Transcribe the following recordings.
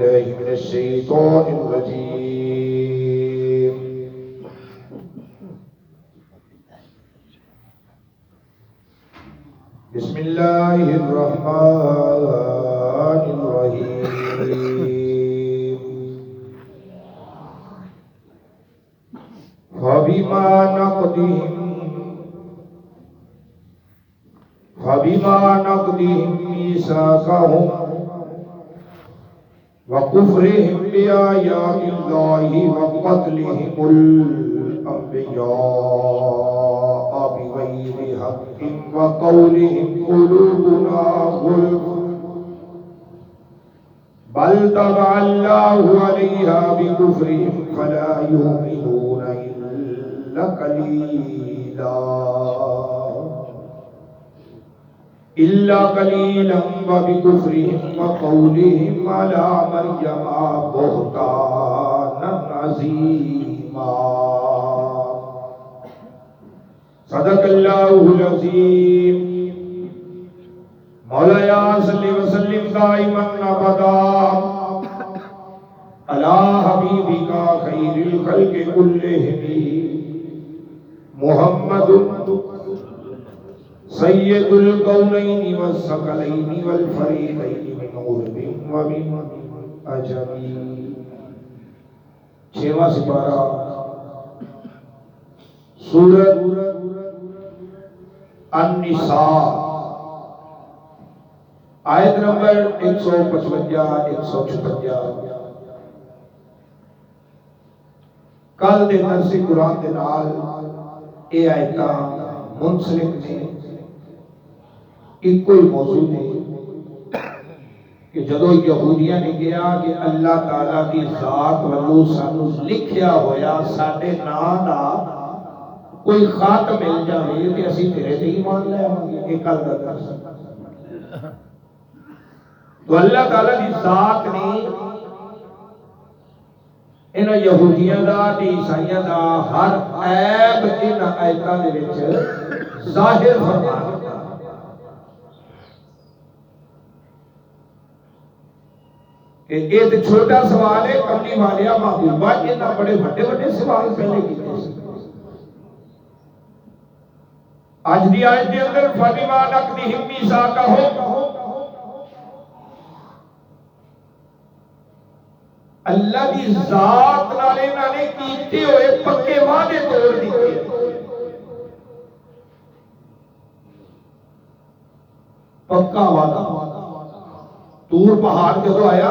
بالله من الشيطان الرجيم. بسم الله الرحمن الرحيم. فبما نقضهم ميثاقهم وكفرهم بآيات الله وقتلهم الأنبياء بغير حق وقولهم قلوبنا غلف بل طبع الله عليها بكفرهم فلا يؤمنون إلا قليلا وبكفرهم وقولهم على مريم بهتانا عظيما. صدق الله العظيم. مولاي صل وسلم دائما ابدا على حبيبك خير الخلق كلهم محمد سید الکونین والثقلین والفریقین من عرب ومن عجم. چھواں سپارہ سورۃ النساء آیت نمبر 155-156. کل دے درس قرآن دے نال اے آیتاں منسلک نے. ایک کوئی موضوع نے کہ جدو یہودیاں نے کہا کہ اللہ تعالیٰ کی ذات والو سانو لکھیا ہویا ساڈے نام دا کوئی خط مل جائے کہ اسی تیرے تے ایمان لے آواں گے. ایک گل کر تو اللہ تعالیٰ کی ذات نے انہاں یہودیاں دا تے عیسائیاں دا ہر عیب انہاں آیتاں دے وچ ظاہر فرما دتا. کہ یہ چھوٹا سوال ہے کملی والیا محبوبہ انہاں بڑے بڑے بڑے سوال پہلے کیتے ہیں. آج دی آیت دے اندر فبما نقضهم ميثاقهم اللہ دی ذات نال انہاں نے کیتے ہوئے پکے وعدے توڑ دیتے. پکا وعدہ طور پہاڑ جدو آیا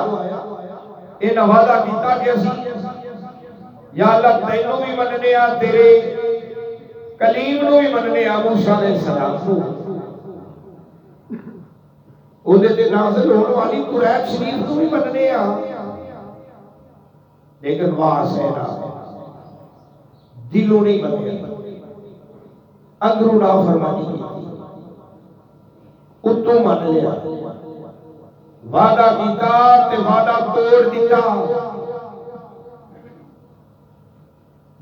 انہاں وعدہ کیتا کہ اسی یا اللہ تینوں بھی مننے آ تیرے کلیم نو بھی مننے آ موسیٰ علیہ السلام کو اودے تے نازل ہونے والی قرآن شریف کو بھی مننے آ. لیکن واسینا دلوں نہیں بنے اندروں نافرمانی کی اتوں من لیا وعدہ کیتا تے وعدہ توڑ دیتا.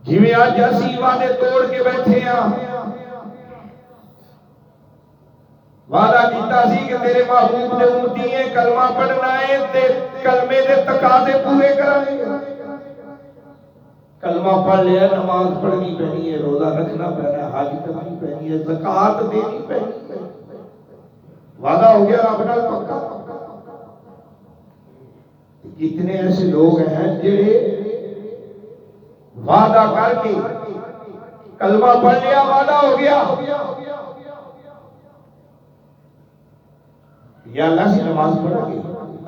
جویں آج اسی وعدے توڑ کے بیٹھے ہیں. وعدہ کیتا سی کہ تیرے محبوب دے امتی ہیں کلمہ پڑھنا ہے تے کلمے دے تقاضے پورے کرائیں گے. کلمہ پڑھ لیا نماز پڑھنی پڑنی ہے روزہ رکھنا پڑنا ہے حج کرنی پڑنی ہے زکوٰۃ دینی پڑنی ہے. وعدہ ہو گیا رب نال پکا. کتنے ایسے لوگ ہیں جڑے وعدہ کر کے کلمہ پڑھ لیا وعدہ ہو گیا یا اللہ سے نماز پڑھا گے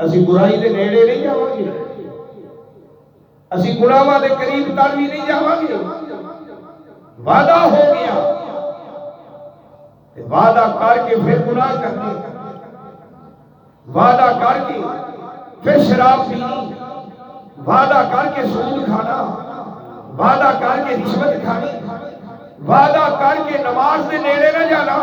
اسی برائی دے نیڑے نہیں جاواں گے اسی گناہاں دے قریب تر بھی نہیں جاواں گے. وعدہ ہو گیا وعدہ کر کے پھر گناہ کرنے وعدہ کر کے پھر شراب پینی وعدہ کر کے سود کھانا وعدہ کر کے رشوت کھانی وعدہ کر کے نماز دے نیڑے نہ جانا.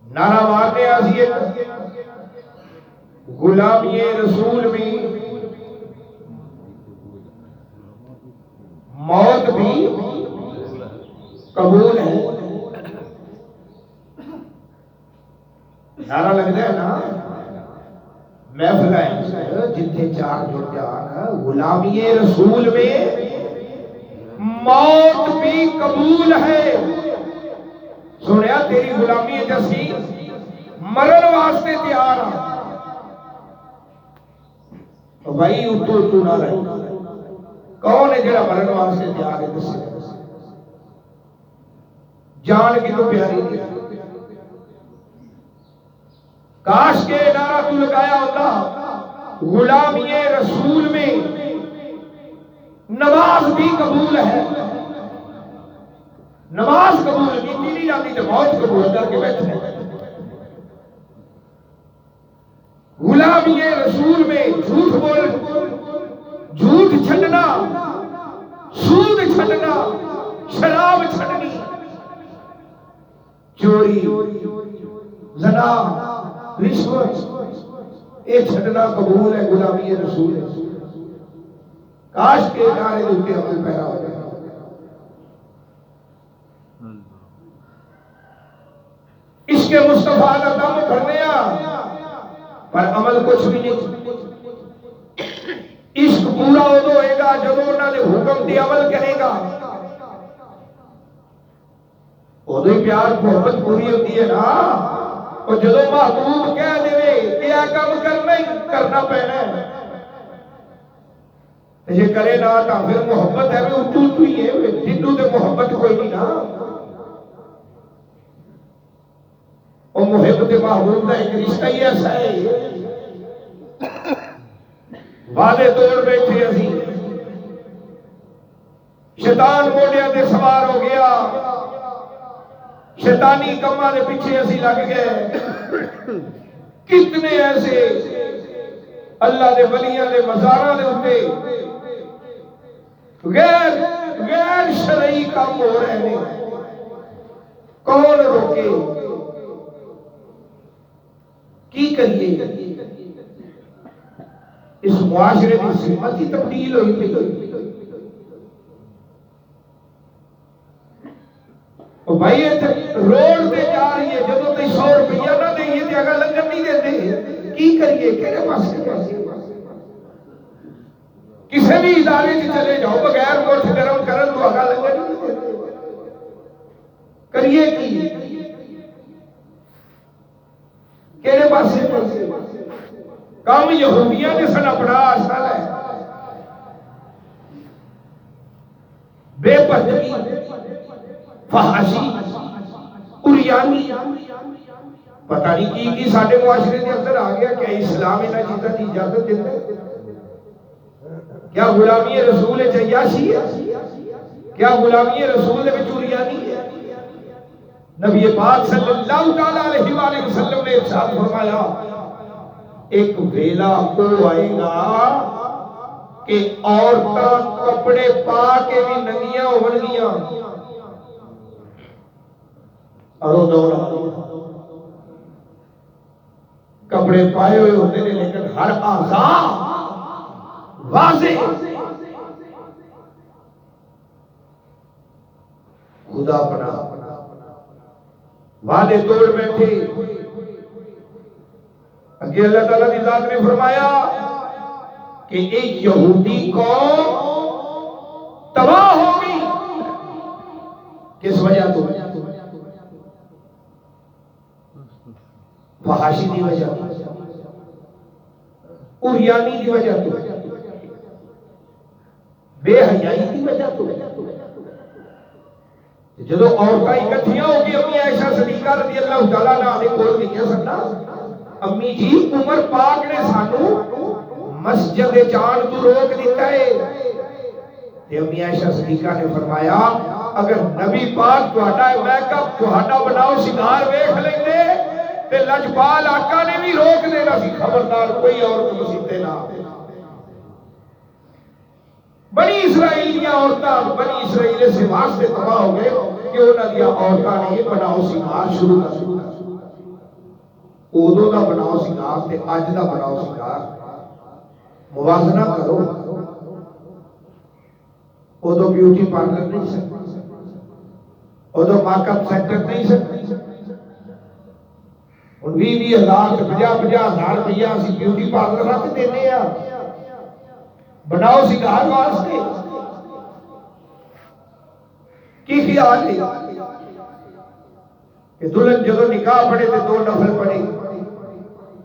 نعرہ مارنے آسی غلامی رسول بھی موت بھی قبول ہے. نعرہ لگ جائے نا محفل جتنے چار جڑ جان غلامی رسول میں موت بھی قبول ہے. سنیا تیری غلامی جیسی مرن واسطے تیار ہاں. بھائی اتو نہ رہی کون ہے جڑا مرن واسطے تیار ہے؟ دسے جان کی تو پیاری نہیں. کاش کے نعرہ تو لگایا ہوتا غلامی رسول میں نماز بھی قبول ہے. نماز قبول کی نہیں جاتی تو موت قبول کر کے بیٹھے. غلامی رسول میں جھوٹ بول، جھوٹ چھڈنا، سود چھڈنا، شراب چھڈنی، چوری، زنا، رشوت، یہ چھڈنا قبول ہے. غلامی رسول ہے. کاش کے نعرے کے عمل پیرا ہو جائے. عشق مصطفیٰ کا دم بھرنے پر عمل کچھ بھی نہیں. عشق پورا ادو ہوئے گا جب انہوں نے حکم دی عمل کرے گا. ادو ہی پیار محبت پوری ہوتی ہے نا. اور جدو محبوب کہہ دے کیا کام کرنا ہی کرنا پینا ہے یہ کرے نا تو پھر محبت ہے اتو ہی ہے. جنوں تے محبت کوئی نہیں نا. اور محبت محبوب کا ایک رشتہ ہی ایسا ہے. وعدے توڑ بیٹھے اسی، شیطان موڈیاں تے سوار ہو گیا، شیطانی کماں دے پیچھے اسی لگ گئے. کتنے ایسے اللہ دے ولیاں دے مزاراں دے اوتے غیر شرعی کام ہو رہے ہیں. کون روکے؟ کی کریے؟ اس معاشرے کی سمت ہی تبدیل ہوئی پئی. بھائی روڈ پہ جا رہی ہے جب تک 100 روپیہ نہ دیں تو اگر لنگر نہیں دیتے کی کریے؟ کہنے پاس کسی بھی ادارے سے چلے جاؤ بغیر گوشت گرم کرن تو اگر لنگر نہیں دیتے کریے کی؟ کہنے پاس کام یہودیاں نے سن اپنا اصل ہے. بے پردگی، فحاشی، عریانی، پتہ نہیں کی ساڈے معاشرے کے اندر آ گیا. کیا اسلام انہاں چیزاں دی اجازت دیتا ہے؟ کیا غلامی رسول عیاشی ہے؟ کیا غلامی رسول دے وچ عریانی ہے؟ نبی پاک صلی اللہ تعالی علیہ وآلہ وسلم نے ارشاد فرمایا ایک ویلا کو آئے گا کہ عورتاں کپڑے پا کے بھی ننگیاں ہون گیاں. اور وہ دور کپڑے پائے ہوئے ہوتے ہیں لیکن ہر اعضاء واضح. خدا بنا وعدے توڑ بیٹھے. اگے اللہ تعالیٰ کی ذات نے فرمایا کہ ایک یہودی قوم تباہ ہوگی. کس وجہ تو؟ فحاشی کی وجہ، عریانی کی وجہ تو، بے حیائی کی وجہ تو. جدو عورتیں اکٹھیاں ہو کے امی عائشہ صدیقہ رضی اللہ تعالیٰ عنہ نے کول نہیں سکتا امی جی عمر پاک نے سانو مسجد جان تو روک دیتا ہے. امی عائشہ صدیقہ نے فرمایا اگر نبی پاک تہاڈا میک اپ تہاڈا بناؤ شنگار ویکھ لیندے تے لجپال آقا نے بھی روک دینا سی. خبردار کوئی عورت مسیتے نہ. بنی اسرائیلیاں عورتاں بنی اسرائیل سے واسطے تباہ ہو گئے کہ انہاں دی عورتاں نے یہ بناؤ شنگار شروع کر دیا. ادو دا بناؤ شنگار تے اج دا بناؤ شنگار موازنہ کرو. ادو بیوٹی پارلر نہیں سکتا، ادو میک اپ سینٹر نہیں سکتا. ہوں 20,000 50,000 روپیہ اسی بیوٹی پارلر سے دینے آ بناؤ سنگار واسطے کی خیال ہے کہ دلہن جدو نکاح پڑے تو 2 نفل پڑے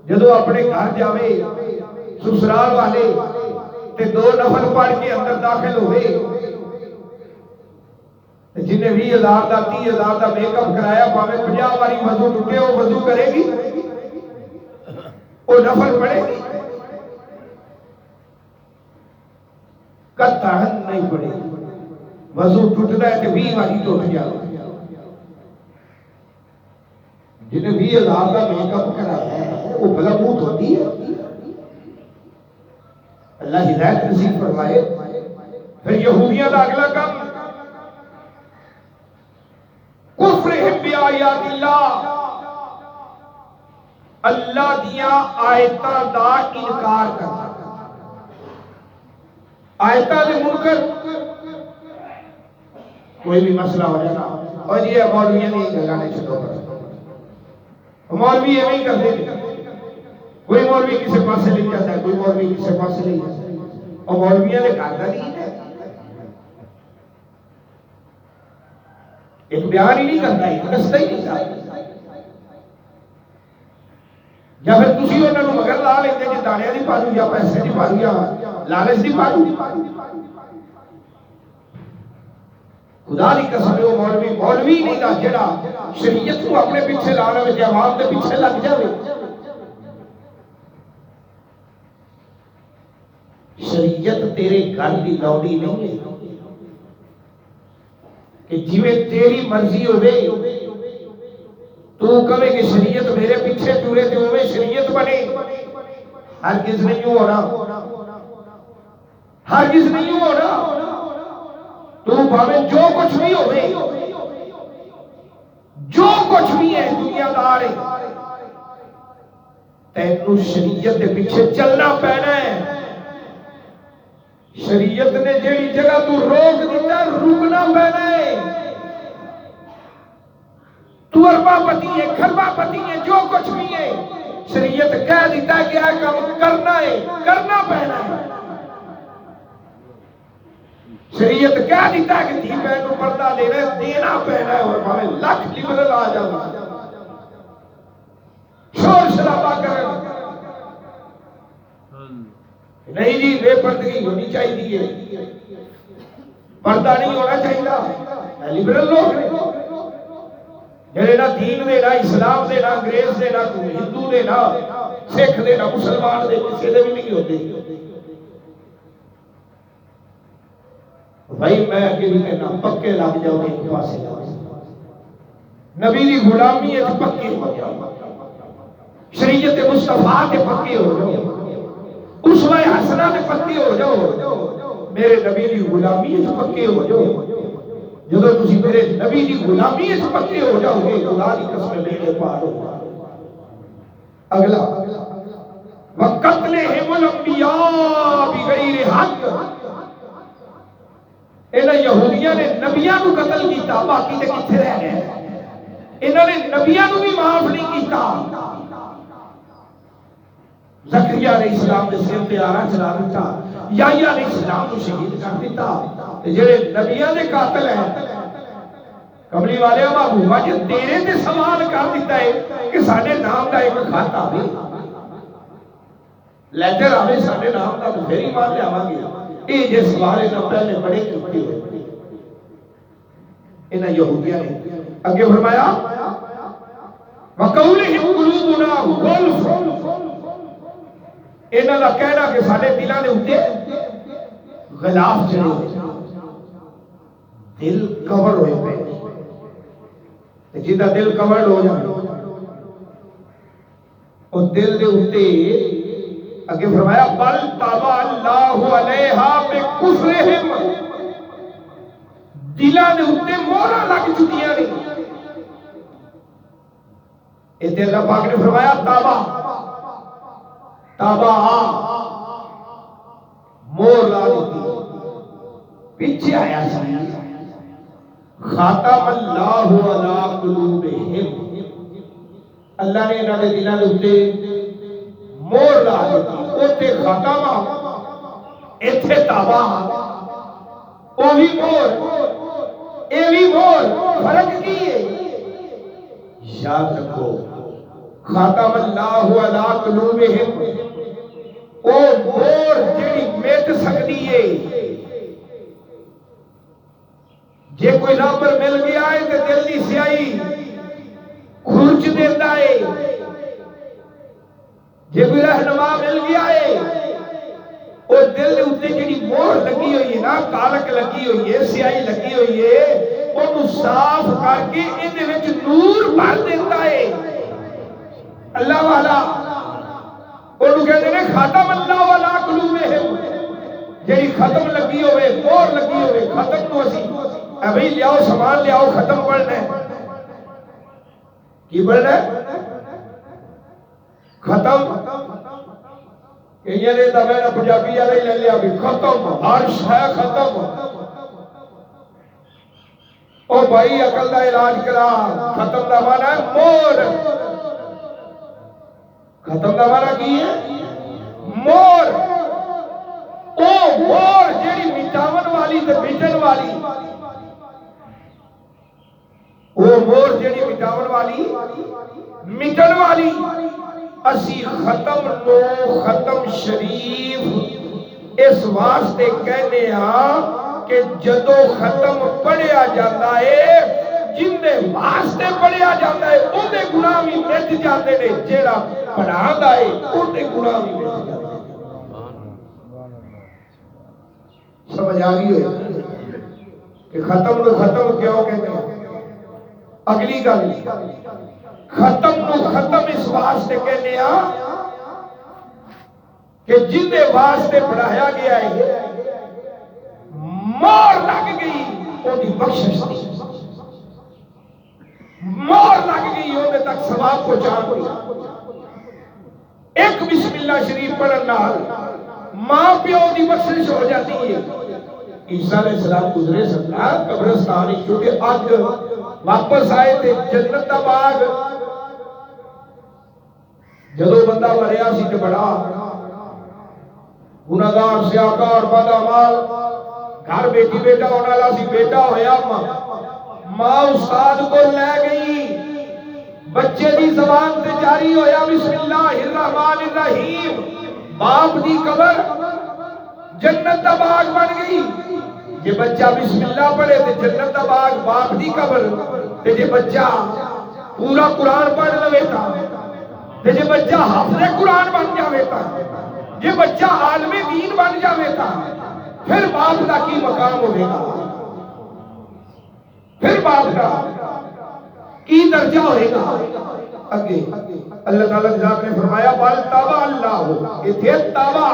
جدو اپنے گھر جاوے سسرال والے تے 2 نفل پڑھ کے اندر داخل ہوئے جنہیں 20,000 کا 30,000 کا میک اپ کرایا پاوے 50 باری وضو ٹوٹے وہ وضو کرے گی وہ نفل پڑھے گی قطعاً نہیں پڑھے گی وضو ٹوٹتا ہے کہ 20 باری ٹوٹ جائے جنہیں 20,000 کا میک اپ کرایا ہے وہ بلا موت ہوتی ہے اللہ ہدایت نصیب فرمائے پھر یہودیاں کا اگلا کام کفرہم بآیات اللہ اللہ دیا آیتاں دا انکار کرنا آیتاں دے منکر کوئی بھی مسئلہ ہو جانا اور یہ مولویاں نہیں گلانے چھوڑو مولوی یہ نہیں کرتے کوئی مولوی کسی پاس سے لے جاتا ہے کوئی مولوی کسی پاس سے لے جاتا ہے اور مولویاں نے کہا نہیں ہے ایک بیان ہی نہیں کرتا ہے رستہ ہی نہیں کرتا یا پھر تسی انہوں نے مگر لا لیتے کہ دانیاں نہیں پالو یا پیسے نہیں پالو یا لالچ نہیں پالو خدا دی قسم ہے وہ مولوی نہیں دا جڑا شریعت کو اپنے پیچھے لانا میں جواب دے پیچھے لگ جاوے شریعت تیرے گھر کی لوڑی نہیں ہے کہ جویں تیری مرضی ہوئے تو کہے کہ شریعت میرے پیچھے ٹورے تے ہوئے شریعت بنے ہرگز نہیں ہو رہا ہرگز نہیں ہو رہا تو بھاوے جو کچھ بھی ہوئے جو کچھ بھی ہے دنیا دار ہے تینوں شریعت کے پیچھے چلنا پینا ہے شریعت نے جیڑی جگہ تو روک دیتا رکنا پینا ہے تو اربا پتی ہے کھربا پتی ہے جو کچھ بھی ہے شریعت کہہ دیتا ہے کہ یہ کام کرنا ہے کرنا پینا ہے شریعت کہہ دیتا ہے کہ دھی بہن کو پردہ دینا پینا ہے اور ہمیں لاکھ لبرل آ جاؤ شور شرابہ کریں نہیں جی بے پردگی ہونی چاہیے پردہ نہیں ہونا چاہیے لبرل لوگ ہیں جڑے نہ دین دے نہ اسلام دے نہ انگریز دے نہ ہندو دے نہ سکھ دے نہ مسلمان دے کسی دے بھی نہیں ہوتے بھائی میں اگے بھی کہنا پکے لگ جاؤ ایک پاسے نبی دی غلامی ہے پکے ہو جاؤ شریعت مصطفیٰ کے پکے ہو جاؤ اسوہ حسنہ کے پکے ہو جاؤ میرے نبی دی غلامی ہے پکے ہو جاؤ جب تسی میرے نبی دی غلامی ہے پکے ہو جاؤ گے خدا دی قسم لینے پار ہو اگلا وَقَتْلِهِمُ الْأَنْبِيَاءَ بِغَيْرِ حَقٍّ انہاں یہودیاں نے نبیاں کو قتل کیتا باقی تے کتھے رہ گئے انہاں نے نبیاں کو بھی معاف نہیں کیتا زکریا علیہ السلام نے سر تے آرا چلا دیتا یحییٰ علیہ السلام کو شہید کر دیتا جڑے نبیاں دے قاتل ہیں کملی والے محبوبہ جی تیرے تے سوال کر دیتا ہے کہ ساڈے نام دا ایک خط آوے لیٹر آوے ساڈے نام دا پھر ایمان لے آواں گے یہ جس سوالے نہ پہلے بڑے کیتے ہوئے انہاں یہودیاں نے اگے فرمایا وَقَوْلِهِمْ قُلُوبُنَا غُلْفٌ انہاں دا کہنا کہ ساڈے دلاں دے اوتے غلاف چڑھے ہوئے دل کور ہوئے پے جیدہ دل کور ہو جائے اور دل دے اوتے اگے فرمایا بل طبع اللہ علیہا بکفرہم دلاں دے اوتے مہراں لگ چکیاں نے اے تے اللہ پاک نے فرمایا طبع مور لا دیتی پیچھے آیا ختم اللہ علی قلوبہم اللہ نے انہوں نے دلوں کے اتنے مور لا دیتی، اتنے خاتمہ اتنے تابا، وہ بھی مور یہ بھی مور، فرق کی ہے؟ یاد رکھو خاتم اللہ علی قلوبہم، وہ مور جیڑی مٹ سکتی ہے، جے کوئی رابر مل گیا ہے تو دل دی سیاہی کھرچ دیتا ہے، جے کوئی رہنما مل گیا ہے وہ دل اتنے جڑی مور لگی ہوئی ہے نا، کالک لگی ہوئی ہے، سیاہی لگی ہوئی ہے، انہوں صاف کر کے اندھے وچ نور بھر دیتا ہے۔ اللہ والا انہوں کہتے ہیں خاتم اللہ والا قلوبہم، جڑی ختم لگی ہوئے، مور لگی ہوئے، ختم تو اسی اے بھئی لیاؤ سامان لیاؤ، ختم پڑھنا ہے، کی پڑھنا ہے؟ ختم یہ دیتا میں نے پنجابی والے لے لیا بھی ختم، ہر شے ختم۔ او بھائی عقل دا علاج کرا، ختم دا معنی ہے مور، ختم دا معنی کی ہے؟ مور، او مور جیڑی مٹاون والی تے مٹن والی، او مور جیڑی مٹاون والی مٹن والی، اسی ختم نو ختم شریف اس واسطے کہنے ہاں کہ جدو ختم پڑھیا جاتا ہے، جن دے واسطے پڑھیا جاتا ہے ان دے گناہ بھی مٹ جاتے نے، جیڑا پڑھانا ہے ان دے گناہ بھی مٹ جاتے ہیں۔ سمجھ آگئی ہوئی کہ ختم نو ختم کیوں کہتے ہیں؟ اگلی گل ختم نو ختم اس واسطے کہنے ہاں کہ جن دے واسطے پڑھایا گیا ہے مور لگ گئی وہ دی بخشش دی، مور لگ گئی وہ دے تک ثواب کو جان گئی۔ ایک بسم اللہ شریف پڑھنا ماں پیو دی بخشش ہو جاتی ہے۔ عیسیٰ علیہ السلام گزرے سرکار قبرستانی چونکہ آج واپس آئے تھے جنت دا باغ، جدو بندہ مریا سی تے بڑا گناہگار سیاکار بدعمال، گھر بیٹی بیٹا ہونے والا سی، بیٹا ہویا ماں استاد کو لے گئی، بچے دی زبان تے جاری ہویا بسم اللہ الرحمن الرحیم، باپ دی قبر جنت دا باغ بن گئی۔ جے بچہ بسم اللہ پڑھے تے جنت دا باغ باپ دی قبر، تے جے بچہ پورا قرآن پڑھ لوے تا، تے جے بچہ حافظ قرآن بن جاوے تا، جے بچہ عالم دین بن جاوے تا، پھر باپ دا کی مقام ہوئے گا، پھر باپ دا کی درجہ ہوئے گا۔ اگے اللہ تعالیٰ نے فرمایا بل تابع اللہ، اتھے تابع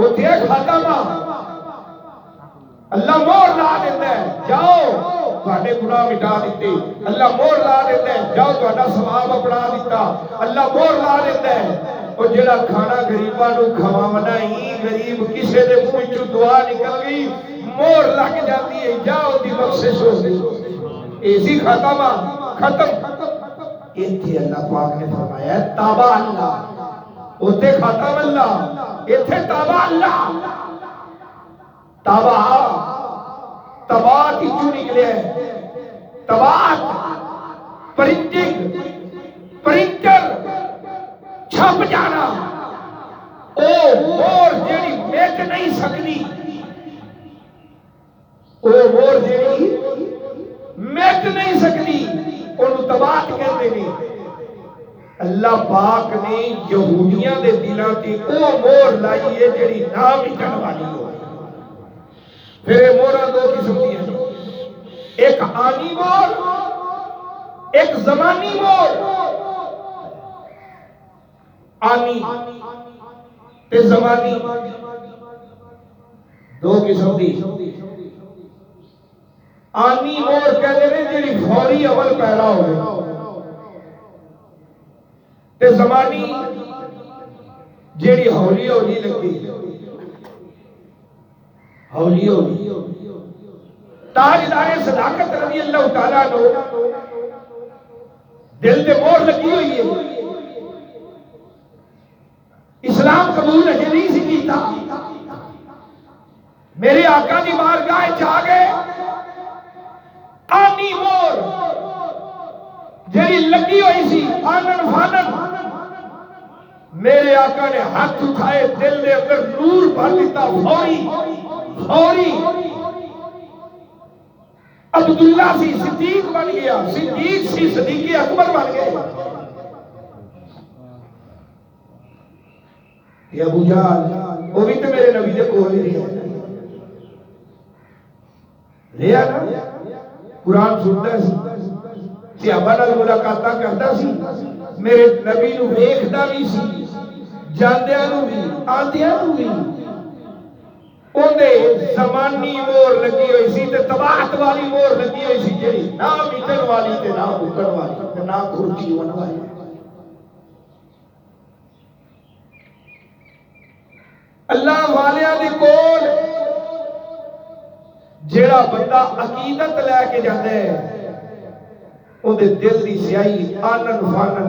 اتھے ختمہ، اللہ مور لا دیتا ہے جاؤ تھوڑے گناہ مٹا دیتے، اللہ مور لا دیتا ہے جاؤ تھوڑا ثواب اپنا دیتا، اللہ مور لا دیتا ہے وہ جڑا کھانا غریباں نو کھواونا ہی غریب کسے دے منہ چوں دعا نکل گئی مور لگ جاتی ہے، جاؤ دی بخشش ہو گئی، ایسی ختمہ ختم۔ ایتھے اللہ پاک نے فرمایا ہے تابع اللہ، اتھے ختم اللہ، ایتھے تابع اللہ۔ تبات ہی چوں نکلے ہیں، تبات پرنٹنگ پرنٹر چھپ جانا، او مور جیڑی مٹ نہیں سکتی، او مور جیڑی مٹ نہیں سکتی انہوں تبات کہتے ہیں۔ اللہ پاک نے یہودیاں دے دلاں تے او مور لائی ہے جیڑی نام مٹن والی ہو۔ پھر مورا دو قسم دی ہیں، ایک آنی مور ایک زمانی مور۔ آنی تے زمانی دو قسم دی۔ آنی مور کہتے ہیں جیڑی فوری عمل پیدا ہوئے، تے زمانی جیڑی ہولی ہولی لگی، ہولی ہولی۔ تاجدار صداقت رضی اللہ تعالیٰ عنہ دل تے مہر لگی ہوئی ہے. اسلام قبول اجے نہیں سی کیتا. میرے آقا دی بارگاہ جا گئے آنی مور جڑی لگی ہوئی سی آنن فانن. میرے آقا نے ہاتھ اٹھائے دل دے اندر نور بھر دیتا. فوری عبداللہ سی صدیق بن گیا. صدیق سی صدیق اکبر بن گئے. یہ ابو جہل وہ بھی تو میرے نبی دے کول ہی رہا نا. قرآن سنتا سی, صحابہ نال ملاقاتاں کرتا سی, میرے نبی نو ویکھدا بھی سی, جاندیاں نو بھی آندیاں نو بھی. اندے زمانی مور لگی ہوئی سی تے طباعت والی مور لگی ہوئی سی, جڑی نہ مٹن والی تے نہ مکن والی تے نہ کھرچی ہون والی. اللہ والیاں دی کول جیڑا بندہ عقیدت لے کے جاندے او دے دل دی سیاہی آنن فانن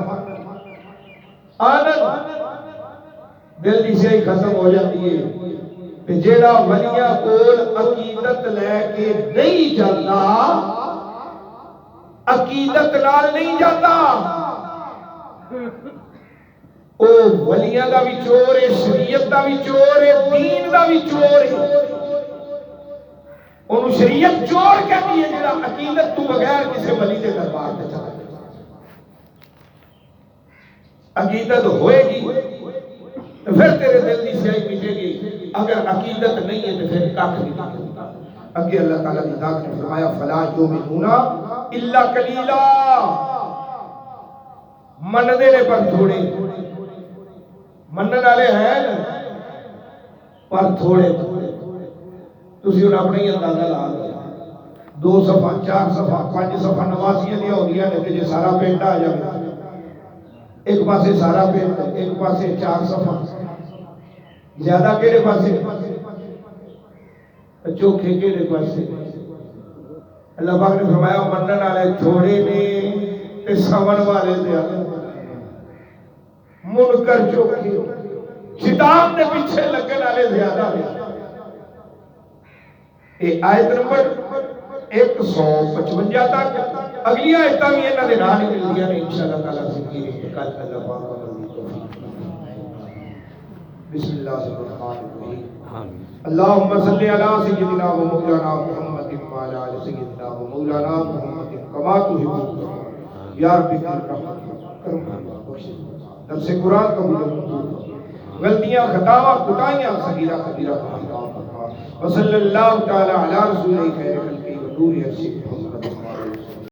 دل دی سیاہی ختم ہو جاتی ہے. تے جیڑا ولیاں کول عقیدت لے کے نہیں جاندا, عقیدت نال نہیں جاندا, او ولیاں دا بھی چور ہے, شریعت دا بھی چور ہے, دین دا بھی چور ہے. انہوں شریعت چور کہتی ہے جڑا عقیدت تو بغیر کسی ولی دے دربار تے چلا جائے. عقیدت ہوئے گی تو پھر تیرے دل دی سیاہی مٹے گی. اگر عقیدت نہیں ہے تو پھر کاکھ نہیں ہوگا. اگے اللہ تعالیٰ کی ذات نے فرمایا فلا یؤمنون الا قلیلا. مننے نے پر تھوڑے, منن والے ہیں پر تھوڑے. تسی ہن اپنا ہی اندازہ لا لو. 2 صفحہ 4 صفحہ 5 صفحہ نوازیاں نہیں ہو گیا نے کہ سارا پنڈ آ جائے. ایک پاسے سارا پنڈ, ایک پاسے 4 صفحہ. زیادہ کیڑے پاسے چوکھے کیڑے پاسے. اللہ پاک نے فرمایا منن والے تھوڑے نے تے سمن والے زیادہ. منکر چوکھے, شیطان دے پیچھے لگن والے زیادہ نے. یہ آیت نمبر 155 تک. اگلی آیتاں بھی انہاں دے نال ہی ملدیاں نے انشاءاللہ تعالی زندگی کل اللہ پاک کو مزید توفیق. بسم اللہ الرحمن الرحیم. اللهم صل على سيدنا ومولانا محمد وعلى آل سيدنا ومولانا محمد كما تحب یا رب کرم بخش. درس قرآن قبول, غلطیاں خطاواں کوتاہیاں صغیرہ کبیرہ وصلی اللہ تعالی علی رسول خیر خلقی و نور عرش.